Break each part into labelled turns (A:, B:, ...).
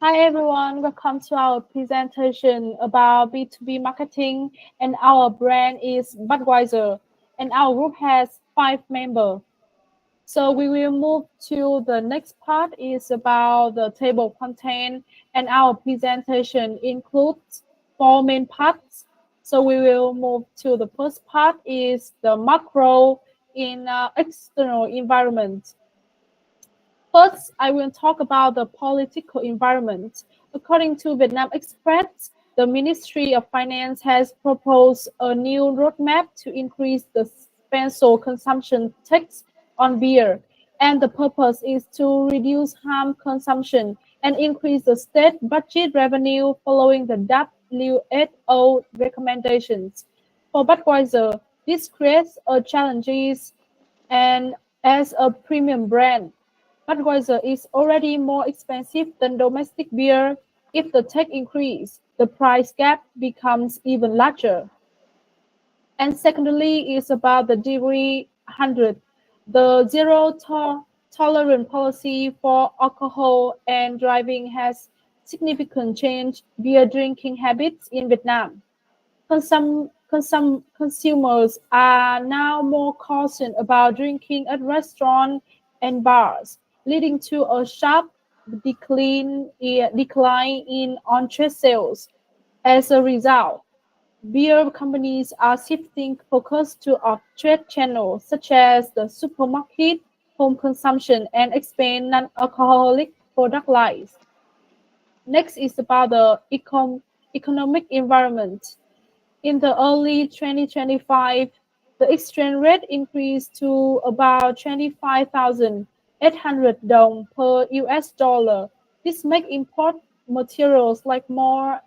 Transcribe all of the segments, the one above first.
A: Hi everyone, welcome to our presentation about B2B marketing and our brand is Budweiser and our group has 5 members. So we will move to the next part is about the table content and our presentation includes 4 main parts. So we will move to the first part is the macro in external environment. First, I will talk about the political environment. According to Vietnam Express, the Ministry of Finance has proposed a new roadmap to increase the peso consumption tax on beer, and the purpose is to reduce harm consumption and increase the state budget revenue following the WHO recommendations. For Budweiser, this creates a challenges and as a premium brand. Budweiser is already more expensive than domestic beer. If the tax increase, the price gap becomes even larger. And secondly, is about the degree 100, the tolerance policy for alcohol and driving has significant changed beer drinking habits in Vietnam. Consumers are now more cautious about drinking at restaurants and bars, leading to a sharp decline in on-trade sales. As a result, beer companies are shifting focus to off-trade channels such as the supermarket, home consumption, and expand non-alcoholic product lines. Next is about the economic environment. In the early 2025, the exchange rate increased to about 25,800 dong per US dollar. This makes import materials like more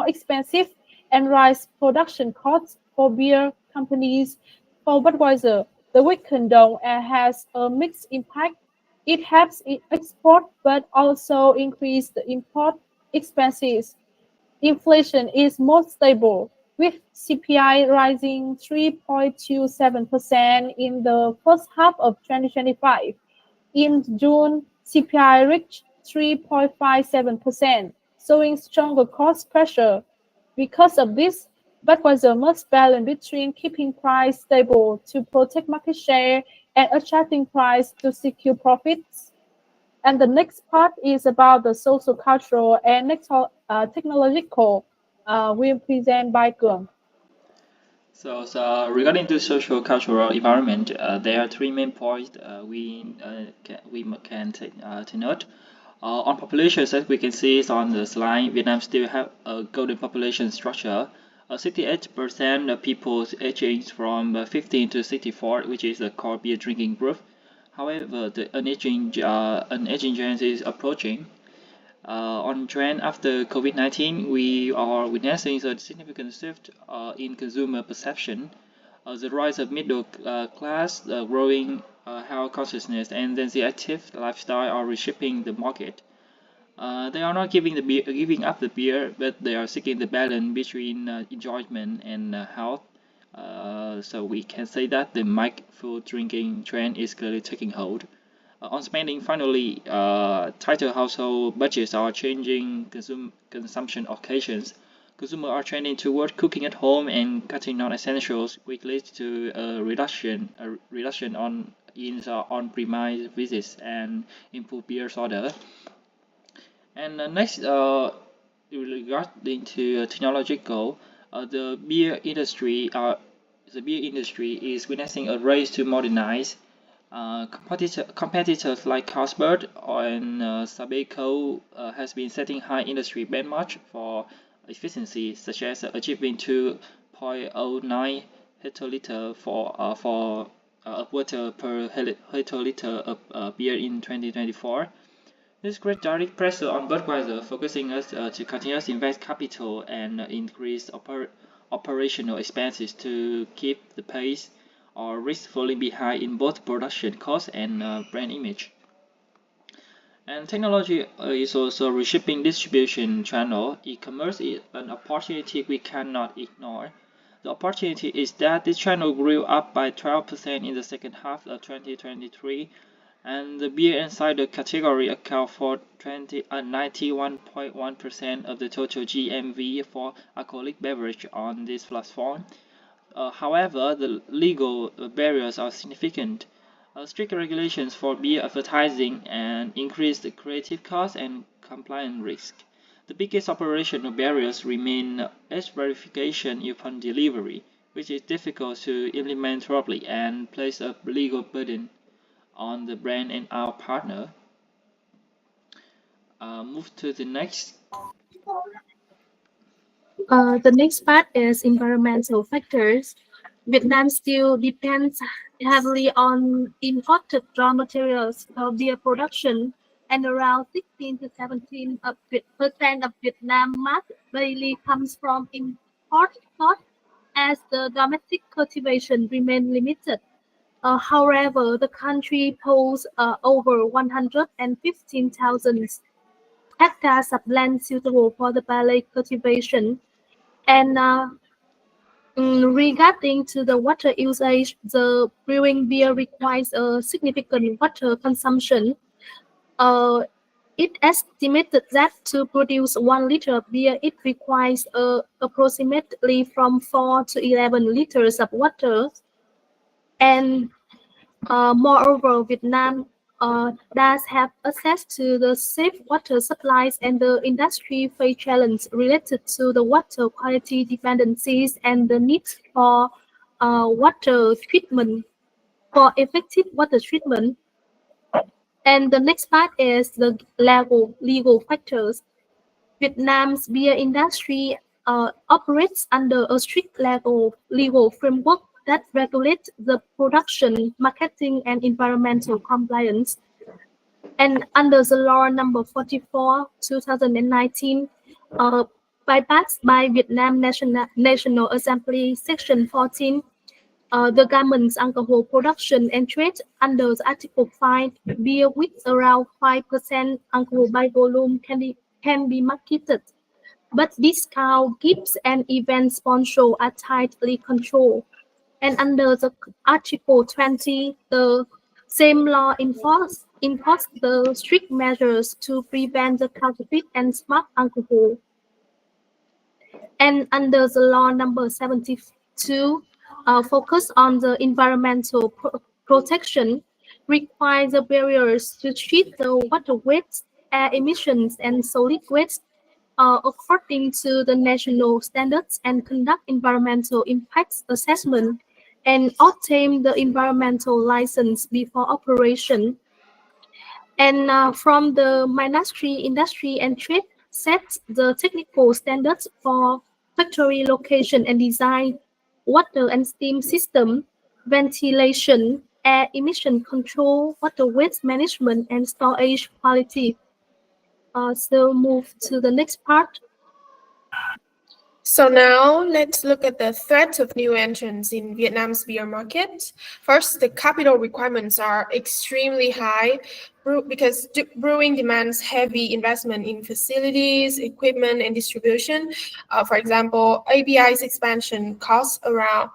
A: expensive and rise production costs for beer companies. For Budweiser, the weakened dong has a mixed impact. It helps in export but also increase the import expenses. Inflation is more stable, with CPI rising 3.27% in the first half of 2025. In June, CPI reached 3.57%, showing stronger cost pressure. Because of this, Budweiser must balance between keeping price stable to protect market share and attracting price to secure profits. And the next part is about the social, cultural, and technological. Will present by Cường.
B: So regarding the social cultural environment, there are three main points we can take to note. On population, as we can see is on the slide, Vietnam still have a golden population structure. 68% of people aging from 15 to 64, which is the core beer drinking group. However, the an aging gen is approaching. On trend after COVID-19, we are witnessing a significant shift in consumer perception. The rise of middle class, the growing health consciousness, and then the active lifestyle are reshaping the market. They are not giving up the beer, but they are seeking the balance between enjoyment and health. So we can say that the mindful drinking trend is clearly taking hold. On spending, finally, tighter household budgets are changing consumption occasions. Consumers are trending toward cooking at home and cutting non-essentials, which leads to a reduction on-premise visits and improved beer order. And next, regarding to technological, the beer industry is witnessing a race to modernize. Competitors like Carlsberg and Sabeco has been setting high industry benchmarks for efficiency, such as achieving 2.09 hectoliter for water per hectoliter of beer in 2024. This great direct pressure on Budweiser, focusing us to continuously invest capital and increase operational expenses to keep the pace or risk falling behind in both production cost and brand image. And technology is also reshaping distribution channel. E-commerce is an opportunity we cannot ignore. The opportunity is that this channel grew up by 12% in the second half of 2023, And the beer and cider category account for 91.1% of the total GMV for alcoholic beverage on this platform. However, the legal barriers are significant. Strict regulations for beer advertising and increased creative costs and compliance risk. The biggest operational barriers remain age verification upon delivery, which is difficult to implement properly and place a legal burden on the brand and our partner. Move to the next.
C: The next part is environmental factors. Vietnam still depends heavily on imported raw materials for beer production, and around 16 to 17% of Vietnam malt daily comes from import source, as the domestic cultivation remains limited. However, the country holds over 115,000 hectares of land suitable for the barley cultivation. And regarding to the water usage, the brewing beer requires a significant water consumption. Uh, it estimated that to produce 1 liter of beer, it requires approximately from 4 to 11 liters of water. And moreover, Vietnam does have access to the safe water supplies, and the industry face challenges related to the water quality dependencies and the need for water treatment, for effective water treatment. And the next part is the legal factors. Vietnam's beer industry operates under a strict legal framework that regulates the production, marketing, and environmental compliance. And under the law number 44, 2019, bypassed by Vietnam National Assembly, Section 14, the government's alcohol production and trade under the Article 5, beer with around 5% alcohol by volume can be marketed, but discount, gifts, and event sponsor are tightly controlled. And under the Article 20, the same law enforce the strict measures to prevent the counterfeit and smart alcohol. And under the law number 72, focus on the environmental protection, requires the barriers to treat the water waste, air emissions, and solid waste according to the national standards, and conduct environmental impacts assessment and obtain the environmental license before operation. And from the Ministry Industry and Trade sets the technical standards for factory location and design, water and steam system, ventilation, air emission control, water waste management, and storage quality. So move to the next part.
D: So now let's look at the threat of new entrants in Vietnam's beer market. First, the capital requirements are extremely high because brewing demands heavy investment in facilities, equipment, and distribution. For example, ABI's expansion costs around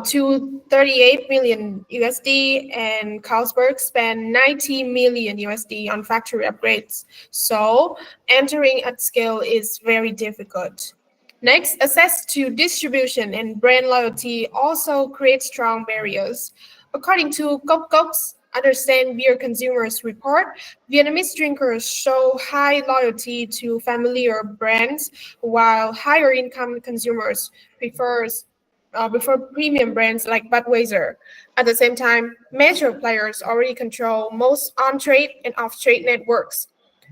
D: to 38 million USD, and Carlsberg spent 90 million USD on factory upgrades. So entering at scale is very difficult. Next, access to distribution and brand loyalty also creates strong barriers. According to Cốc Understand Beer Consumers Report, Vietnamese drinkers show high loyalty to familiar brands, while higher income consumers prefer premium brands like Budweiser. At the same time, major players already control most on-trade and off-trade networks.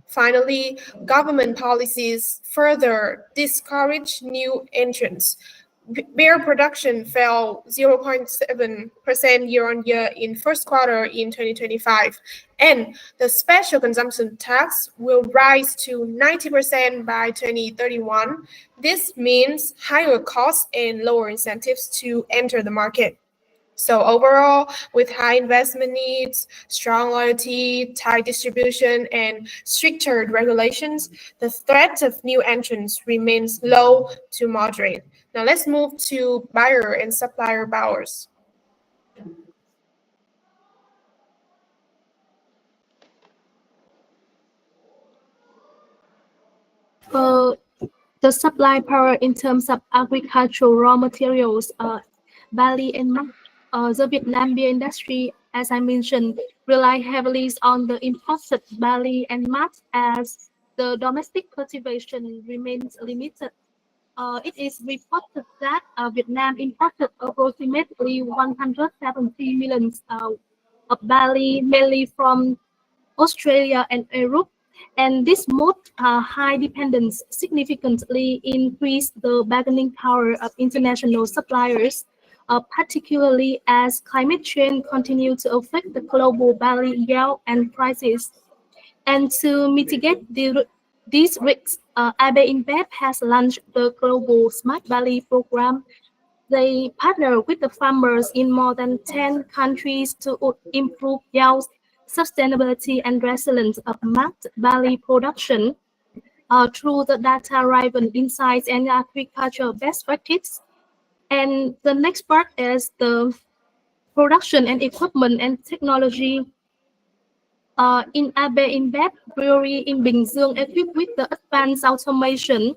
D: Finally, government policies further discourage new entrants. Beer production fell 0.7% year-on-year in first quarter in 2025, and the special consumption tax will rise to 90% by 2031. This means higher costs and lower incentives to enter the market. So overall, with high investment needs, strong loyalty, tight distribution, and stricter regulations, the threat of new entrants remains low to moderate. Now let's move to buyer and supplier powers.
C: Uh, the supply power in terms of agricultural raw materials, barley and malt. The Vietnam beer industry, as I mentioned, rely heavily on the imported barley and malt as the domestic cultivation remains limited. It is reported that Vietnam imported approximately 170 million of barley, mainly from Australia and Europe, and this high dependence significantly increased the bargaining power of international suppliers, particularly as climate change continues to affect the global barley yield and prices. And to mitigate these risks, AB InBev has launched the Global Smart Barley Program. They partner with the farmers in more than 10 countries to improve yields, sustainability, and resilience of malt barley production through the data-driven insights and agricultural best practice. And the next part is the production and equipment and technology. In AB InBev brewery in Bình Dương, equipped with the advanced automation,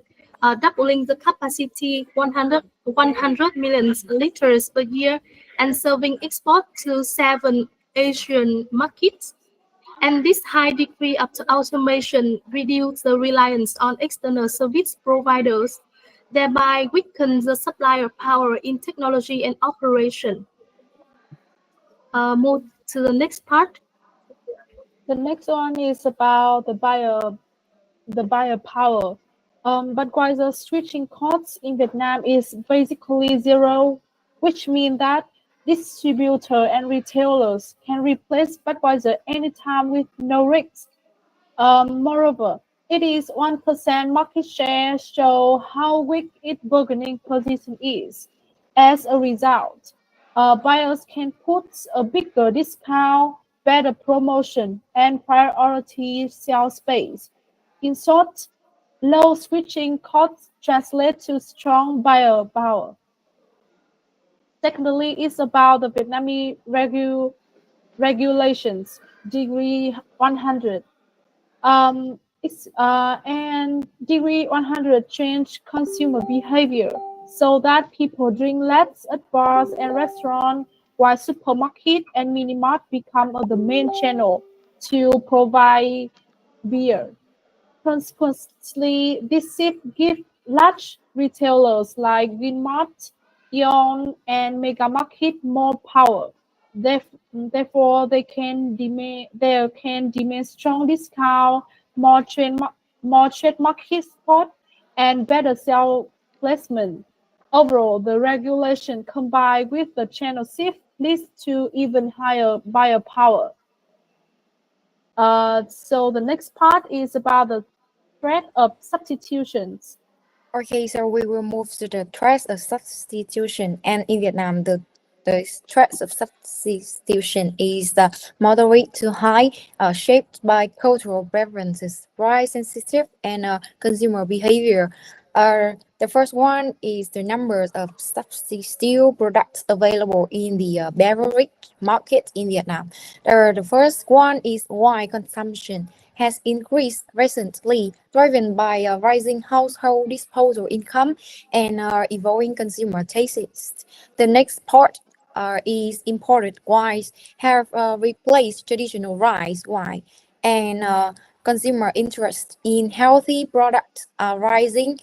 C: doubling the capacity 100 million liters per year and serving export to 7 Asian markets. And this high degree of automation reduces the reliance on external service providers, thereby weakens the supplier power in technology and operation. Move to the next part.
A: The next one is about the buyer power. Budweiser switching costs in Vietnam is basically zero, which means that distributor and retailers can replace Budweiser anytime with no risk. Moreover, it is 1% market share show how weak its bargaining position is. As a result, buyers can put a bigger discount, better promotion, and priority sales space. In short, low switching costs translate to strong buyer power. Secondly, it's about the Vietnamese regulations, Degree 100. And Degree 100 change consumer behavior so that people drink less at bars and restaurants, while supermarket and mini mart become the main channel to provide beer. Consequently, this shift gives large retailers like Winmart, Aeon, and Megamarket more power. Therefore, they can demand strong discount, more trade market support, and better sale placement. Overall, the regulation combined with the channel shift leads to even higher buyer power. So the next part is about the threat of substitutions.
E: Okay, so we will move to the threats of substitution. And in Vietnam, the threats of substitution is moderate to high, shaped by cultural preferences, price sensitive, and consumer behavior. The first one is the numbers of substitute products available in the beverage market in Vietnam. The first one is wine consumption has increased recently, driven by rising household disposable income and evolving consumer tastes. The next part is imported wines have replaced traditional rice wine, and consumer interest in healthy products are rising.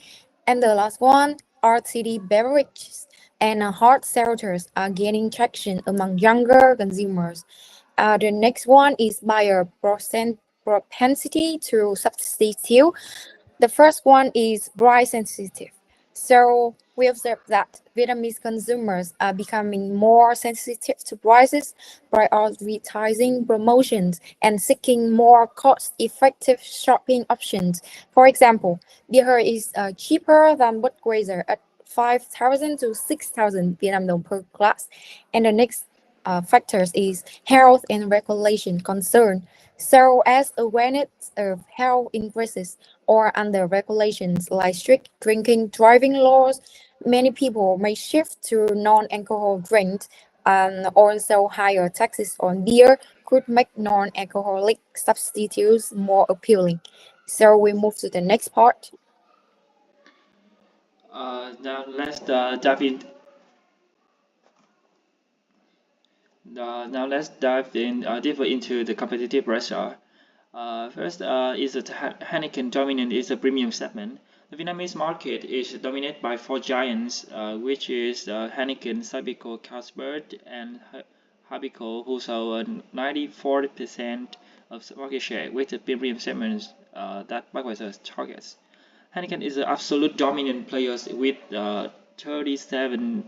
E: And the last one, RTD beverages and hard seltzers are gaining traction among younger consumers. The next one is buyer propensity to substitute. The first one is price sensitive. So we observe that Vietnamese consumers are becoming more sensitive to prices, prioritizing promotions and seeking more cost-effective shopping options. For example, beer is cheaper than Budweiser at 5,000 to 6,000 Vietnam dong per glass. And the next factors is health and regulation concern. So as awareness of health increases or under regulations like strict drinking driving laws, many people may shift to non-alcohol drinks, and also higher taxes on beer could make non-alcoholic substitutes more appealing. So we move to the next part.
B: Now let's dive in. Now let's dive in deeper into the competitive pressure. First is that Heineken dominant is a premium segment. The Vietnamese market is dominated by four giants, which is Heineken, Sabeco, Carlsberg, and Habeco, who hold 94% of market share, with the premium segments that Budweiser targets. Heineken is the absolute dominant player with 37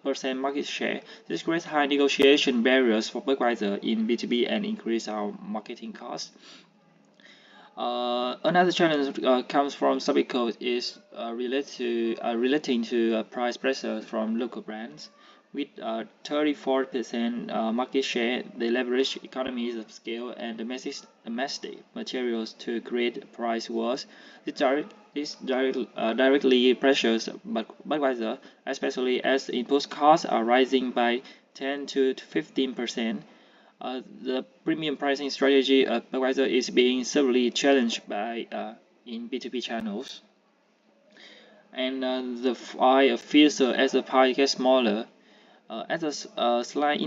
B: percent market share. This creates high negotiation barriers for Budweiser in B2B and increase our marketing costs. Another challenge comes from Sabeco is relating to price pressure from local brands. With 34% market share, they leverage economies of scale and domestic materials to create price wars. This directly pressures Budweiser, especially as input costs are rising by 10 to 15%. The premium pricing strategy of Budweiser is being severely challenged by in B2B channels, and the pie feels as the pie gets smaller. As the slide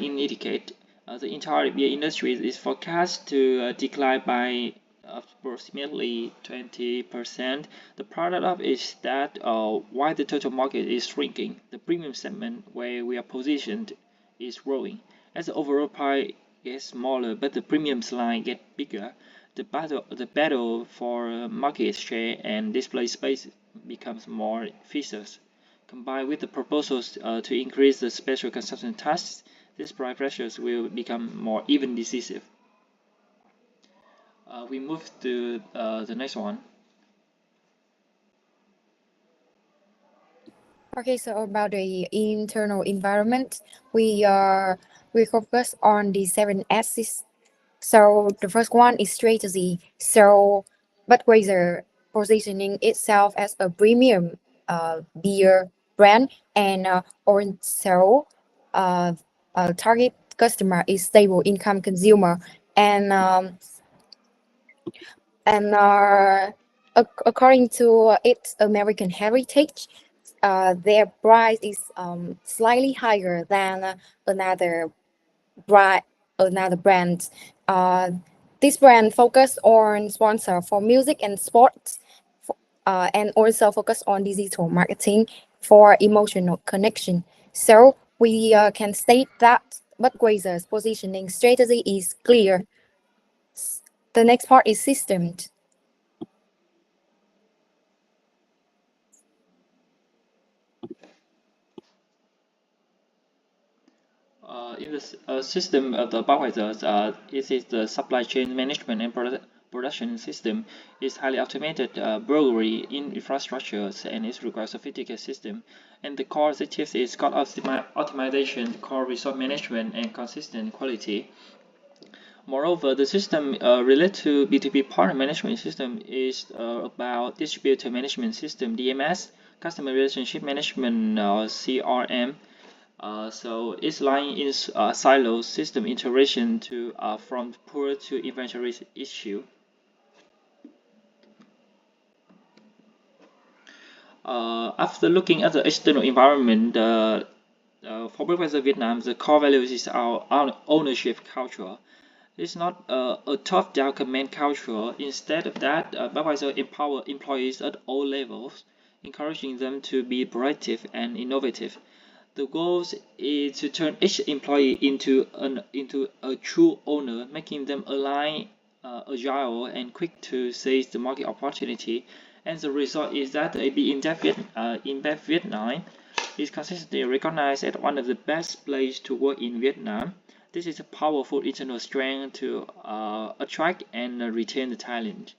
B: indicate, the entire beer industry is forecast to decline by approximately 20%. The product of is that while the total market is shrinking, the premium segment where we are positioned is growing. As the overall pie gets smaller, but the premium line gets bigger, the battle for market share and display space becomes more fierce. Combined with the proposals to increase the special consumption tax, these price pressures will become more even decisive. We move to the next one.
E: Okay, so about the internal environment, we focus on the 7S's. So the first one is strategy. So Budweiser positioning itself as a premium beer brand, and also target customer is stable income consumer, and according to its American heritage, their price is slightly higher than another brand. This brand focus on sponsor for music and sports, and also focus on digital marketing for emotional connection. So we can state that Budweiser's positioning strategy is clear. The next part is systems.
B: In the system of the Budweiser, it is the supply chain management and production system is highly automated brewery infrastructures, and it requires a sophisticated system. And the core objectives is cost optimization, core resource management, and consistent quality. Moreover, the system related to B2B partner management system is about distributor management system (DMS), customer relationship management (CRM). So it's lying in silo system integration to from poor to inventory issue. After looking at the external environment, for Budweiser Vietnam, the core values is our ownership culture. It's not a top-down command culture. Instead of that, Budweiser empower employees at all levels, encouraging them to be proactive and innovative. The goal is to turn each employee into a true owner, making them agile, and quick to seize the market opportunity. And the result is that InBev Vietnam is consistently recognized as one of the best places to work in Vietnam. This is a powerful internal strength to attract and retain the talent.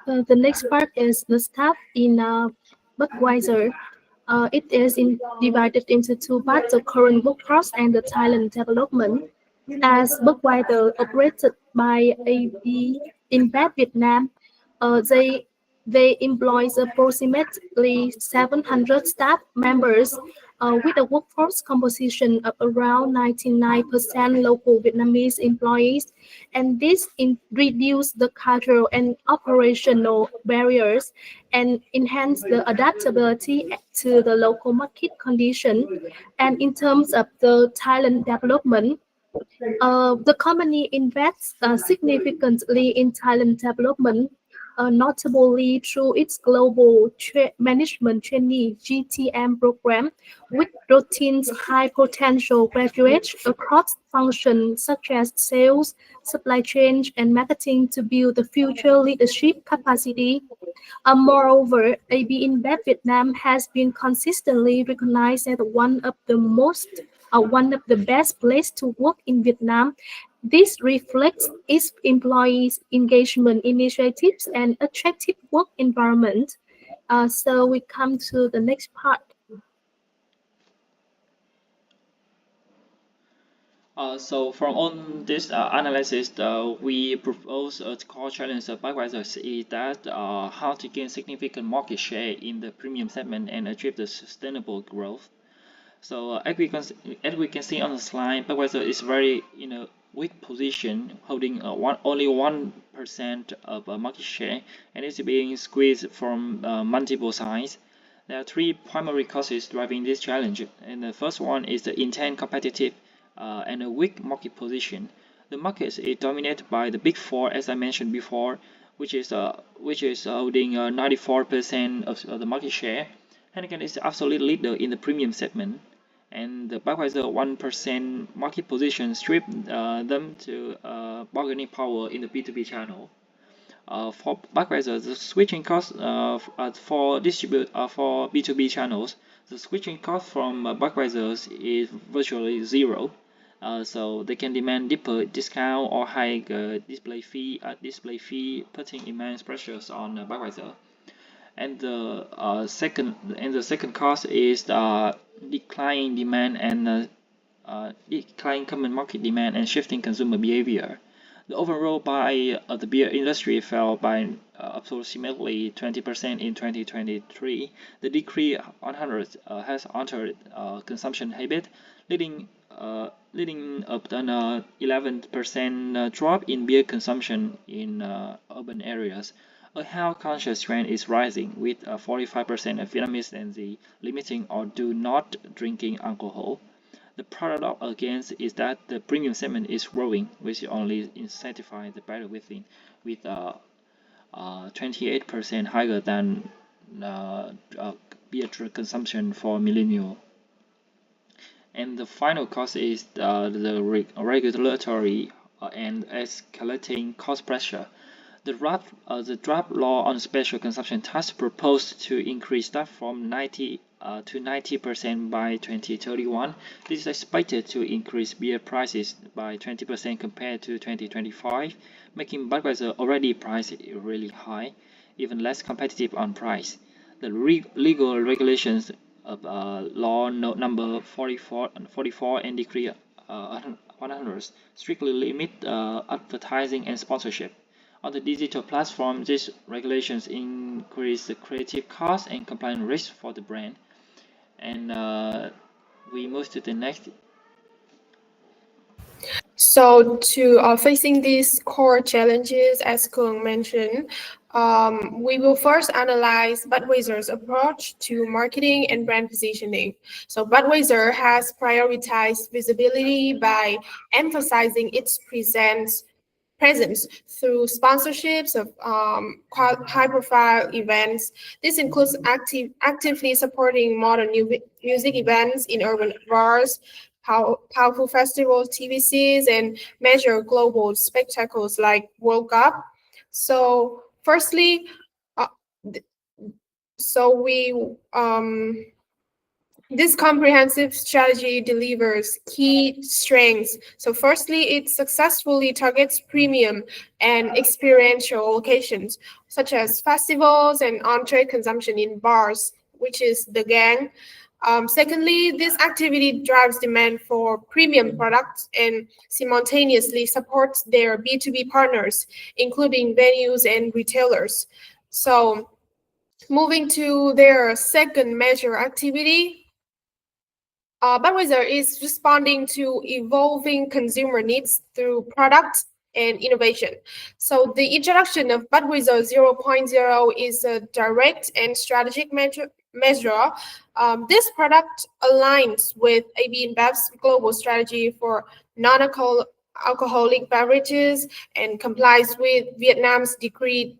C: The next part is the staff in Budweiser. It is divided into two parts: the current workforce and the talent development. As Budweiser operated by AB InBev Vietnam, they employ approximately 700 staff members, with a workforce composition of around 99% local Vietnamese employees, and this reduce the cultural and operational barriers and enhance the adaptability to the local market condition. And in terms of the talent development, the company invests significantly in talent development, notably through its global management trainee (GTM) program, which routines high potential graduates across functions such as sales, supply chain, and marketing to build the future leadership capacity. Moreover, AB InBev Vietnam has been consistently recognized as one of the best places to work in Vietnam. This reflects its employees' engagement initiatives and attractive work environment. So we come to the next part.
B: So from on this analysis, we propose a core challenge of Budweiser is that how to gain significant market share in the premium segment and achieve the sustainable growth. So as we can see on the slide, Budweiser is very weak position, holding only 1% of market share, and is being squeezed from multiple sides. There are three primary causes driving this challenge, and the first one is the intense competitive and a weak market position. The market is dominated by the big four, as I mentioned before, which is holding 94% of the market share. Heineken is the absolute leader in the premium segment, and the Budweiser 1% market position stripped them to bargaining power in the B2B channel. For Budweiser, the switching cost for B2B channels, the switching cost from Budweiser is virtually zero. So they can demand deeper discount or high display fee, putting immense pressures on Budweiser. And the second cause is declining demand and declining common market demand and shifting consumer behavior. The overall buy of the beer industry fell by approximately 20% in 2023. The decrease has altered consumption habit, leading up to an 11% drop in beer consumption in urban areas. A health-conscious trend is rising, with 45% of Vietnamese limiting or do not drinking alcohol. The paradox against is that the premium segment is growing, which only intensifies the battle within, with 28% higher than beer consumption for millennial. And the final cause is the regulatory and escalating cost pressure. The draft law on special consumption tax proposed to increase that from 90 to 90% by 2031. This is expected to increase beer prices by 20% compared to 2025, making Budweiser already priced really high, even less competitive on price. The legal regulations of law note number 44 and decree 100 strictly limit advertising and sponsorship. On the digital platform, these regulations increase the creative costs and compliance risk for the brand. And we move to the next.
D: So to facing these core challenges, as Kung mentioned, we will first analyze Budweiser's approach to marketing and brand positioning. So Budweiser has prioritized visibility by emphasizing its presence through sponsorships of high-profile events. This includes actively supporting modern music events in urban bars, powerful festivals, TVCs, and major global spectacles like World Cup. So, firstly, this comprehensive strategy delivers key strengths. So firstly, it successfully targets premium and experiential locations, such as festivals and on-trade consumption in bars, which is the gang. Secondly, this activity drives demand for premium products and simultaneously supports their B2B partners, including venues and retailers. So moving to their second major activity, Budweiser is responding to evolving consumer needs through product and innovation. So the introduction of Budweiser 0.0 is a direct and strategic measure. This product aligns with AB InBev's global strategy for non-alcoholic beverages and complies with Vietnam's Decree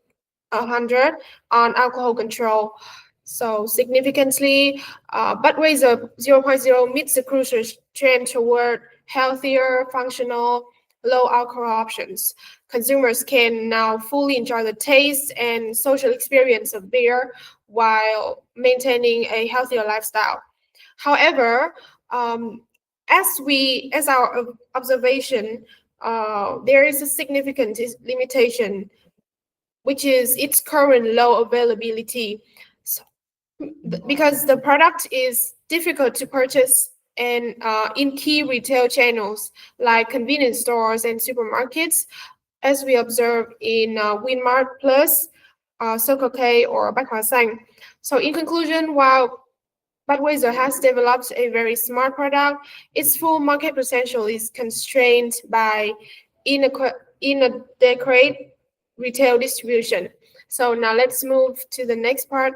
D: 100 on alcohol control. So significantly, Budweiser 0.0 meets the crucial trend toward healthier, functional, low alcohol options. Consumers can now fully enjoy the taste and social experience of beer while maintaining a healthier lifestyle. However, as our observation, there is a significant limitation, which is its current low availability. So, because the product is difficult to purchase and in key retail channels like convenience stores and supermarkets, as we observe in Winmart Plus, Circle K, or Bách Hóa Xanh. So in conclusion, while Budweiser has developed a very smart product, its full market potential is constrained by inadequate retail distribution. So now let's move to the next part.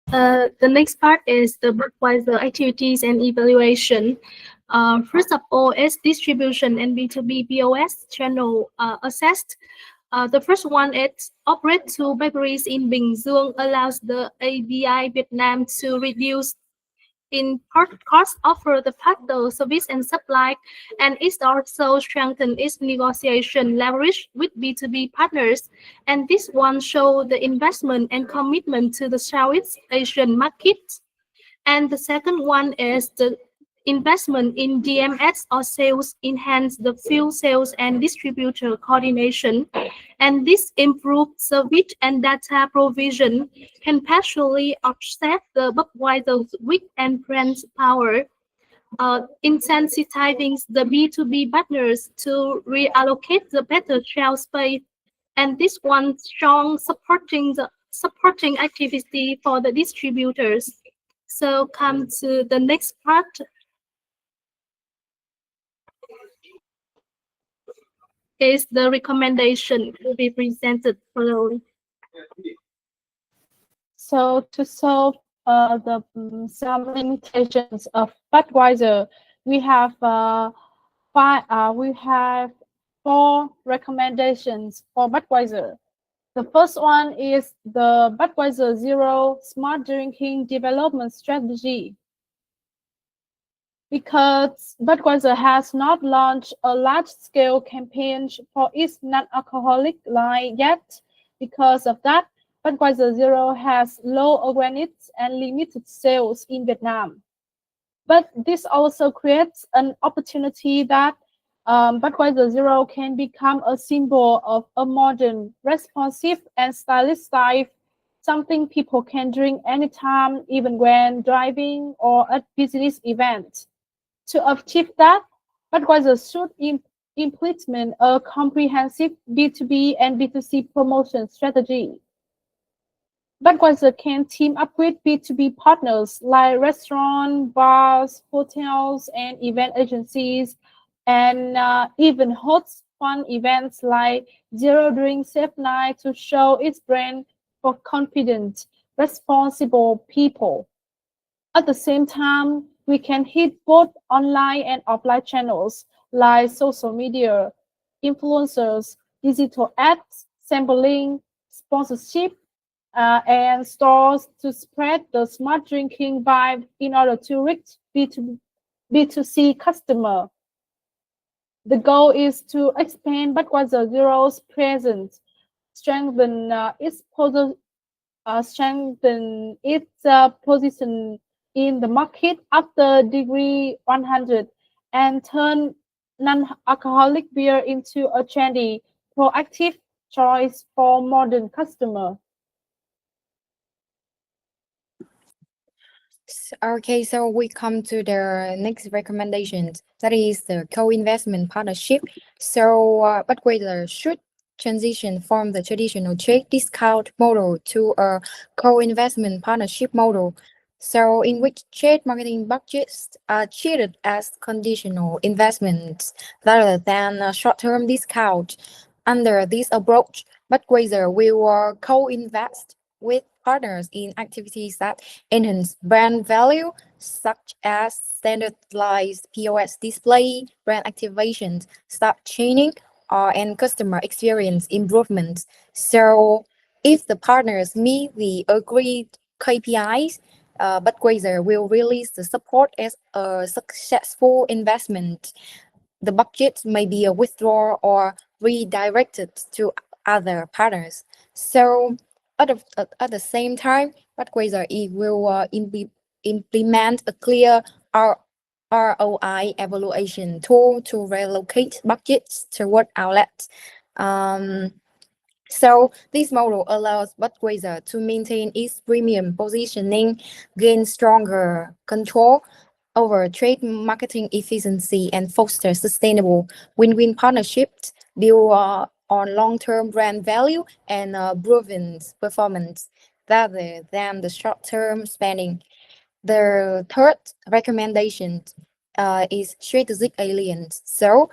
C: The next part is the Budweiser activities and evaluation. First of all, is distribution and B2B POS channel assessed. The first one is operate two bakeries in Bình Dương allows the ABI Vietnam to reduce in part cost, offer the faster service and supply, and it also strengthen its negotiation leverage with B2B partners. And this one show the investment and commitment to the Southeast Asian market. And the second one is the investment in DMS or sales enhance the field sales and distributor coordination. And this improved service and data provision can partially offset the Budweiser's weak and brand power, incentivizing the B2B partners to reallocate the better shelf space. And this one strong supporting activity for the distributors. So come to the next part. Is the recommendation to be presented following.
A: So to solve some limitations of Budweiser, we have four recommendations for Budweiser. The first one is the Budweiser Zero Smart Drinking Development Strategy. Because Budweiser has not launched a large-scale campaign for its non-alcoholic line yet. Because of that, Budweiser Zero has low awareness and limited sales in Vietnam. But this also creates an opportunity that Budweiser Zero can become a symbol of a modern, responsive, and stylish life, something people can drink anytime, even when driving or at business events. To achieve that, Budweiser should implement a comprehensive B2B and B2C promotion strategy. Budweiser can team up with B2B partners like restaurants, bars, hotels, and event agencies, and even host fun events like Zero Drink Safe Night to show its brand for confident, responsible people. At the same time, we can hit both online and offline channels like social media, influencers, digital ads, sampling, sponsorship, and stores to spread the smart drinking vibe in order to reach B2C customer. The goal is to expand Budweiser Zero's presence, strengthen its position in the market after Decree 100 and turn non-alcoholic beer into a trendy, proactive, choice for modern customer.
E: Okay, so we come to the next recommendations. That is the co-investment partnership. So Budweiser should transition from the traditional trade discount model to a co-investment partnership model. So in which trade marketing budgets are treated as conditional investments rather than a short-term discount. Under this approach, Budweiser will co-invest with partners in activities that enhance brand value, such as standardized POS display, brand activations, staff training, and customer experience improvements. So, if the partners meet the agreed KPIs, Budweiser will release the support as a successful investment. The budget may be a withdrawal or redirected to other partners. So, at the same time, Budweiser will implement a clear ROI evaluation tool to relocate budgets toward outlets. So this model allows Budweiser to maintain its premium positioning, gain stronger control over trade marketing efficiency, and foster sustainable win-win partnerships built on long-term brand value and proven performance rather than the short-term spending. The third recommendation is strategic alliance. So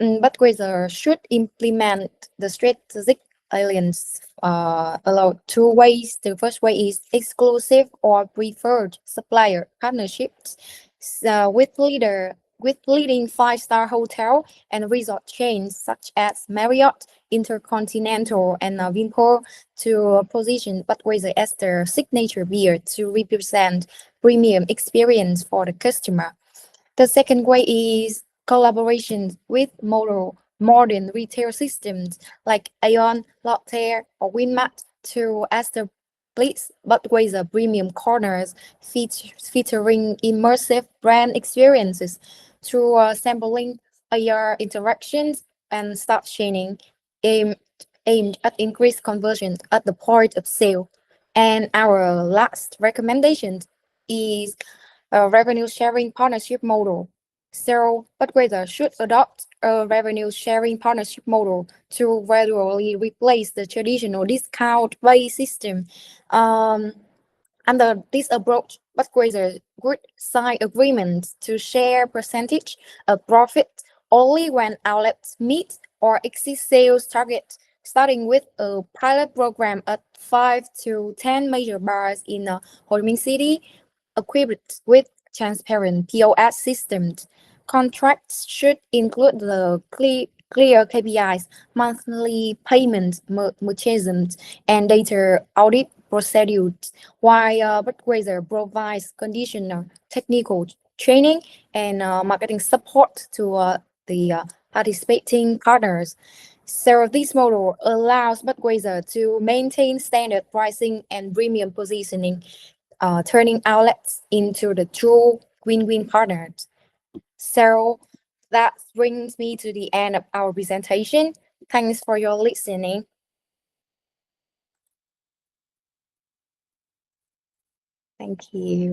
E: Budweiser should implement the strategic alliance allow two ways. The first way is exclusive or preferred supplier partnerships with leading five-star hotel and resort chains such as Marriott, Intercontinental, and Vinpearl to position Budweiser as their signature beer to represent premium experience for the customer. The second way is collaboration with modern retail systems like Aeon, Lotte, or Winmart to establish Budweiser premium corners featuring immersive brand experiences through sampling, AR interactions, and staff training aimed, aimed at increased conversion at the point of sale. And our last recommendation is a revenue sharing partnership model. So Budweiser should adopt a revenue sharing partnership model to gradually replace the traditional discount-based system. Under this approach, Budweiser would sign agreements to share percentage of profit only when outlets meet or exceed sales targets, starting with a pilot program at 5 to 10 major bars in Ho Chi Minh City, equipped with transparent POS systems. Contracts should include the clear KPIs, monthly payment mechanisms, and data audit procedures, while Budweiser provides conditional technical training and marketing support to the participating partners. So this model allows Budweiser to maintain standard pricing and premium positioning, turning outlets into the true win-win partners. So that brings me to the end of our presentation. Thanks for your listening. Thank you.